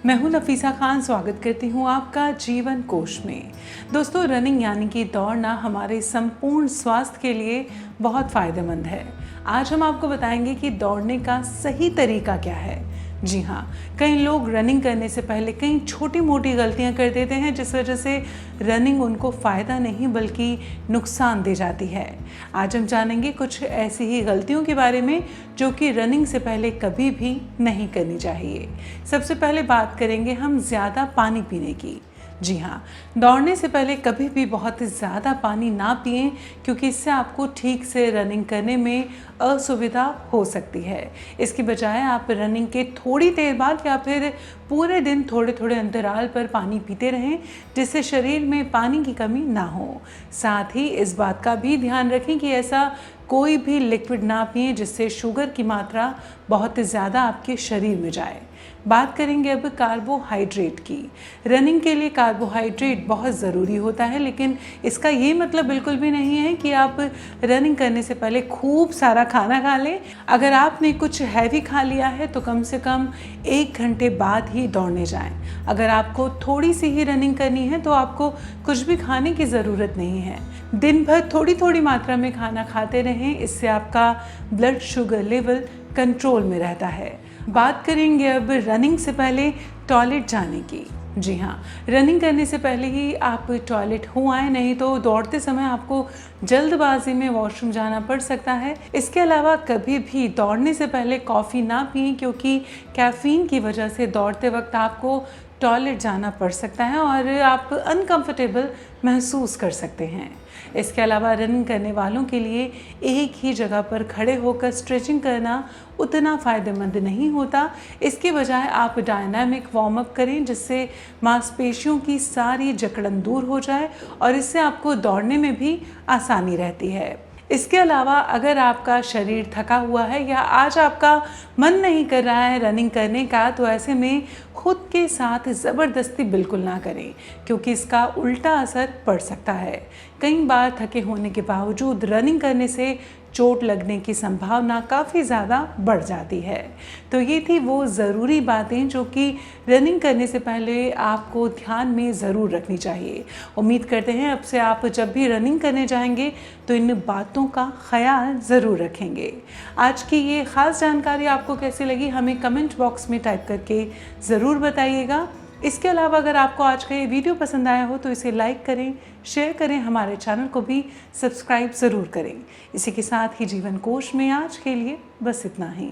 मैं हूं नफीसा खान, स्वागत करती हूं आपका जीवन कोश में। दोस्तों, रनिंग यानी कि दौड़ना हमारे संपूर्ण स्वास्थ्य के लिए बहुत फ़ायदेमंद है। आज हम आपको बताएंगे कि दौड़ने का सही तरीका क्या है। जी हाँ, कई लोग रनिंग करने से पहले कई छोटी मोटी गलतियां कर देते हैं, जिस वजह से रनिंग उनको फ़ायदा नहीं बल्कि नुकसान दे जाती है। आज हम जानेंगे कुछ ऐसी ही गलतियों के बारे में जो कि रनिंग से पहले कभी भी नहीं करनी चाहिए। सबसे पहले बात करेंगे हम ज़्यादा पानी पीने की। जी हाँ, दौड़ने से पहले कभी भी बहुत ज़्यादा पानी ना पिएं, क्योंकि इससे आपको ठीक से रनिंग करने में असुविधा हो सकती है। इसकी बजाय आप रनिंग के थोड़ी देर बाद या फिर पूरे दिन थोड़े थोड़े अंतराल पर पानी पीते रहें, जिससे शरीर में पानी की कमी ना हो। साथ ही इस बात का भी ध्यान रखें कि ऐसा कोई भी लिक्विड ना पिएं जिससे शुगर की मात्रा बहुत ज़्यादा आपके शरीर में जाए। बात करेंगे अब कार्बोहाइड्रेट की। रनिंग के लिए कार्बोहाइड्रेट बहुत ज़रूरी होता है, लेकिन इसका ये मतलब बिल्कुल भी नहीं है कि आप रनिंग करने से पहले खूब सारा खाना खा लें। अगर आपने कुछ हैवी खा लिया है तो कम से कम 1 घंटे बाद ही दौड़ने जाएं। अगर आपको थोड़ी सी ही रनिंग करनी है तो आपको कुछ भी खाने की ज़रूरत नहीं है। दिन भर थोड़ी थोड़ी मात्रा में खाना खाते रहें, इससे आपका ब्लड शुगर लेवल कंट्रोल में रहता है। बात करेंगे अब रनिंग से पहले टॉयलेट जाने की। जी हाँ, रनिंग करने से पहले ही आप टॉयलेट हो आए, नहीं तो दौड़ते समय आपको जल्दबाजी में वॉशरूम जाना पड़ सकता है। इसके अलावा कभी भी दौड़ने से पहले कॉफ़ी ना पिएं, क्योंकि कैफ़ीन की वजह से दौड़ते वक्त आपको टॉयलेट जाना पड़ सकता है और आप अनकंफर्टेबल महसूस कर सकते हैं। इसके अलावा रनिंग करने वालों के लिए एक ही जगह पर खड़े होकर स्ट्रेचिंग करना उतना फ़ायदेमंद नहीं होता। इसके बजाय आप डायनामिक वार्म अप करें, जिससे मांसपेशियों की सारी जकड़न दूर हो जाए और इससे आपको दौड़ने में भी आसानी रहती है। इसके अलावा अगर आपका शरीर थका हुआ है या आज आपका मन नहीं कर रहा है रनिंग करने का, तो ऐसे में खुद के साथ ज़बरदस्ती बिल्कुल ना करें, क्योंकि इसका उल्टा असर पड़ सकता है। कई बार थके होने के बावजूद रनिंग करने से चोट लगने की संभावना काफ़ी ज़्यादा बढ़ जाती है। तो ये थी वो ज़रूरी बातें जो कि रनिंग करने से पहले आपको ध्यान में ज़रूर रखनी चाहिए। उम्मीद करते हैं अब से आप जब भी रनिंग करने जाएंगे तो इन बातों का ख्याल ज़रूर रखेंगे। आज की ये ख़ास जानकारी आपको कैसी लगी, हमें कमेंट बॉक्स में टाइप करके ज़रूर बताइएगा। इसके अलावा अगर आपको आज का ये वीडियो पसंद आया हो तो इसे लाइक करें, शेयर करें, हमारे चैनल को भी सब्सक्राइब ज़रूर करें। इसी के साथ ही जीवन कोश में आज के लिए बस इतना ही।